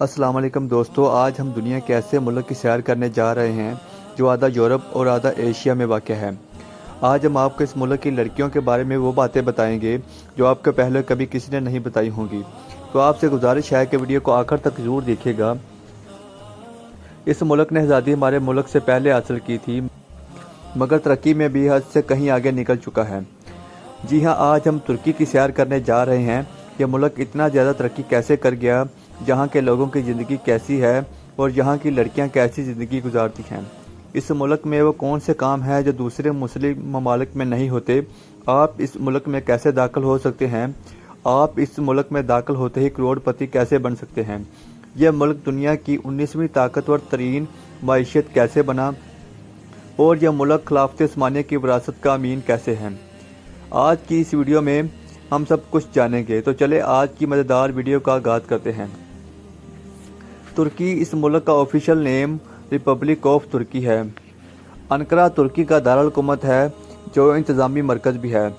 अस्सलाम वालेकुम दोस्तों, आज हम दुनिया के ऐसे मुल्क की सैर करने जा रहे हैं जो आधा यूरोप और आधा एशिया में वाक़ है। आज हम आपको इस मुल्क की लड़कियों के बारे में वो बातें बताएंगे जो आपको पहले कभी किसी ने नहीं बताई होंगी। तो आपसे गुजारिश है कि वीडियो को आखिर तक ज़रूर देखिएगा। इस मुल्क ने आज़ादी हमारे मुल्क से पहले हासिल की थी, मगर तरक्की में भी हद से कहीं आगे निकल चुका है। जी हाँ, आज हम तुर्की की सैर करने जा रहे हैं। यह मुल्क इतना ज़्यादा तरक्की कैसे कर गया, जहाँ के लोगों की ज़िंदगी कैसी है और यहाँ की लड़कियाँ कैसी ज़िंदगी गुजारती हैं। इस मुल्क में वो कौन से काम हैं जो दूसरे मुस्लिम ममालिक में नहीं होते। आप इस मुल्क में कैसे दाखिल हो सकते हैं। आप इस मुल्क में दाखिल होते ही करोड़पति कैसे बन सकते हैं। यह मुल्क दुनिया की 19वीं ताकतवर तरीन मईशत कैसे बना और यह मुल्क खिलाफत उस्मानिया की विरासत का अमीन कैसे है। आज की इस वीडियो में हम सब कुछ जानेंगे। तो चले आज की मज़ेदार वीडियो का आगाज़ करते हैं। तुर्की इस मुल्क का ऑफिशियल नेम रिपब्लिक ऑफ तुर्की है। अनकरा तुर्की का दारुल हुकूमत है जो इंतज़ामी मरकज़ भी है,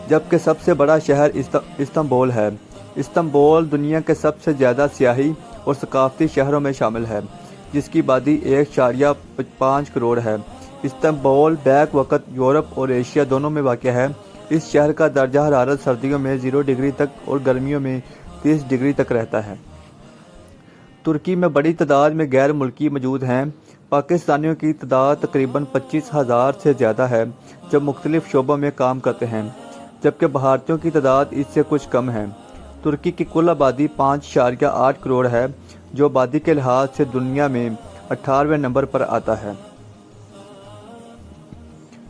जबकि सबसे बड़ा शहर इस्तांबुल है। इस्तांबुल दुनिया के सबसे ज़्यादा सियाही और सकाफती शहरों में शामिल है, जिसकी आबादी 1.5 करोड़ है। इस्तांबुल बैक वक़्त यूरोप और एशिया दोनों में वाक़ है। इस शहर का दर्जा हरारत सर्दियों में 0 डिग्री तक और गर्मियों में 30 डिग्री तक रहता है। तुर्की में बड़ी तादाद में गैर मुल्की मौजूद हैं। पाकिस्तानियों की तादाद तकरीबन 25,000 से ज़्यादा है जो मुख्तलिफ शोबों में काम करते हैं, जबकि भारतीयों की तादाद इससे कुछ कम है। तुर्की की कुल आबादी 5.8 करोड़ है, जो आबादी के लिहाज से दुनिया में 18वें नंबर पर आता है।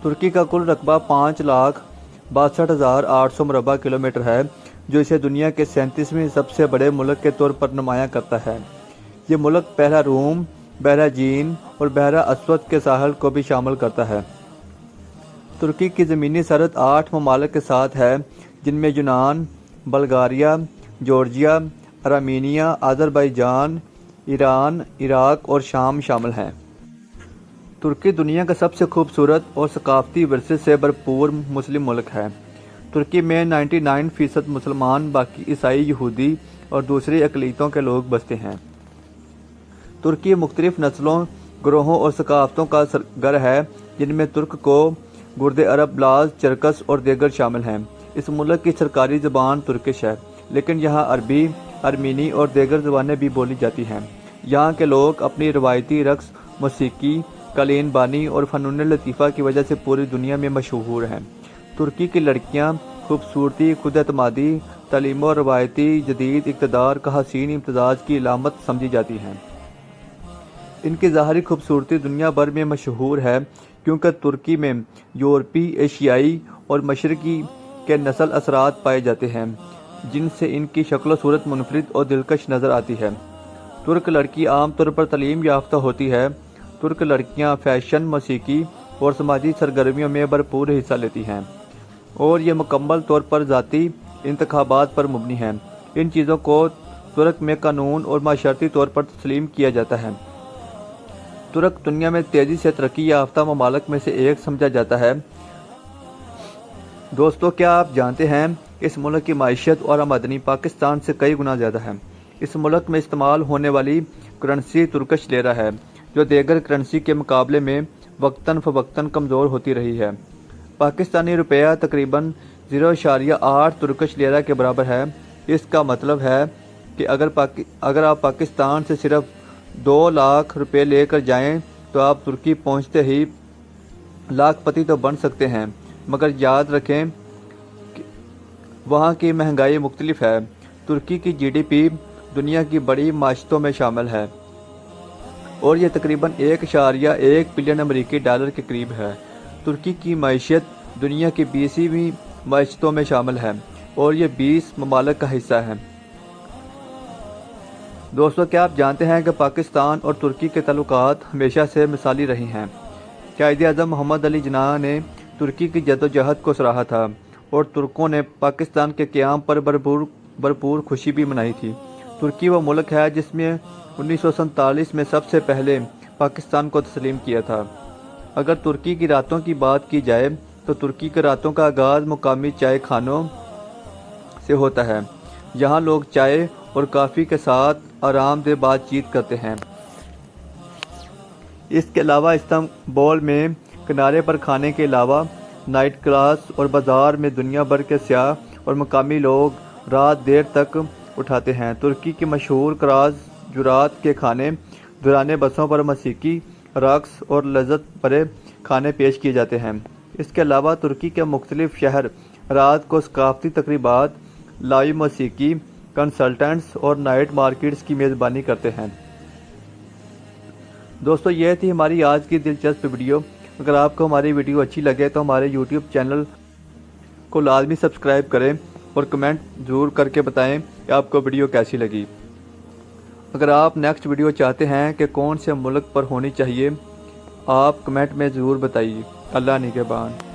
तुर्की का कुल रकबा 5,62,800 मुरबा किलोमीटर है, जो इसे दुनिया के 37वें सबसे बड़े मुल्क के तौर पर नुमायां करता है। ये मुल्क बहरा रूम, बहरा जीन और बहरा असवद के साहल को भी शामिल करता है। तुर्की की ज़मीनी सरहद 8 ममालिक के साथ है, जिनमें यूनान, Bulgaria, Georgia, Armenia, Azerbaijan, Iran, Iraq और शाम शामिल हैं। तुर्की दुनिया का सबसे खूबसूरत और सकाफती विरसे से भरपूर मुस्लिम मुल्क है। तुर्की में 99% मुसलमान, बाकी ईसाई, यहूदी और दूसरी अक़लीतों के लोग बसते हैं। तुर्की मुख्तलिफ नस्लों, ग्रोहों और सकाफ़तों का घर है, जिनमें तुर्क को गुर्दे अरब, लाज, चरकस और दीगर शामिल हैं। इस मुल्क की सरकारी ज़बान तुर्किश है, लेकिन यहाँ अरबी, आर्मीनी और दीगर ज़बानें भी बोली जाती हैं। यहाँ के लोग अपनी रवायती रक़्स, मौसीकी, कालीन बानी और फ़नून लतीफ़ा की वजह से पूरी दुनिया में मशहूर हैं। तुर्की की लड़कियाँ खूबसूरती, खुद एतमादी, तालीम और रवायती जदीद इक़्तिदार का हसीन इम्तिज़ाज की अलामत समझी जाती हैं। इनकी ज़ाहरी खूबसूरती दुनिया भर में मशहूर है, क्योंकि तुर्की में यूरोपी, एशियाई और मशरक़ी के नस्ल असरात पाए जाते हैं, जिनसे इनकी शक्ल सूरत मुनफरिद और दिलकश नज़र आती है। तुर्क लड़की आम तौर पर तालीम याफ्ता होती है। तुर्क लड़कियां फ़ैशन, मौसीकी और समाजी सरगर्मियों में भरपूर हिस्सा लेती हैं, और ये मुकम्मल तौर पर ज़ाती इंतखाबात पर मुबनी हैं। इन चीज़ों को तुर्क में कानून और माशरती तौर पर तस्लीम किया जाता है। तुर्क दुनिया में तेज़ी से तरक्की याफ्ता ममालिक में से एक समझा जाता है। दोस्तों, क्या आप जानते हैं इस मुल्क की माइशत और आमदनी पाकिस्तान से कई गुना ज़्यादा है। इस मुल्क में इस्तेमाल होने वाली करेंसी तुर्किश लेरा है, जो दीगर करेंसी के मुकाबले में वक्तन फ़वक्तन कमज़ोर होती रही है। पाकिस्तानी रुपया तकरीबन 0.8 तुर्किश लेरा के बराबर है। इसका मतलब है कि अगर आप पाकिस्तान से सिर्फ 2 लाख रुपये लेकर जाएं, तो आप तुर्की पहुंचते ही लाखपति तो बन सकते हैं, मगर याद रखें कि वहाँ की महंगाई मुख्तलिफ है। तुर्की की GDP दुनिया की बड़ी माशतों में शामिल है, और यह तकरीबन 1.1 बिलियन अमेरिकी डॉलर के करीब है। तुर्की की मईशत दुनिया की 20वीं मईशतों में शामिल है, और यह 20 ममालिक का हिस्सा है। दोस्तों, क्या आप जानते हैं कि पाकिस्तान और तुर्की के ताल्लुकात हमेशा से मिसाली रही हैं। कायद-ए-आज़म मोहम्मद अली जिन्ना ने तुर्की की जद्दोजहद को सराहा था, और तुर्कों ने पाकिस्तान के क़याम पर भरपूर खुशी भी मनाई थी। तुर्की वो मुल्क है जिसमें 1947 में सबसे पहले पाकिस्तान को तस्लीम किया था। अगर तुर्की की रातों की बात की जाए तो तुर्की के रातों का आगाज़ मुकामी चाय खानों से होता है। यहाँ लोग चाय और कॉफ़ी के साथ آرام دہ بات چیت کرتے ہیں۔ اس کے علاوہ استنبول میں کنارے پر کھانے کے علاوہ نائٹ کلاس اور بازار میں دنیا بھر کے سیاح اور مقامی لوگ رات دیر تک اٹھاتے ہیں۔ ترکی کی مشہور کراز جرات کے کھانے دوران بسوں پر موسیقی، رقص اور لذت بھرے کھانے پیش کیے جاتے ہیں۔ اس کے علاوہ ترکی کے مختلف شہر رات کو ثقافتی تقریبات، لائیو موسیقی کنسرٹس اور نائٹ مارکیٹس کی میزبانی کرتے ہیں۔ دوستو، یہ تھی ہماری آج کی دلچسپ ویڈیو۔ اگر آپ کو ہماری ویڈیو اچھی لگے تو ہمارے یوٹیوب چینل کو لازمی سبسکرائب کریں اور کمنٹ ضرور کر کے بتائیں کہ آپ کو ویڈیو کیسی لگی۔ اگر آپ نیکسٹ ویڈیو چاہتے ہیں کہ کون سے ملک پر ہونی چاہیے، آپ کمنٹ میں ضرور بتائیے۔ اللہ نگہبان۔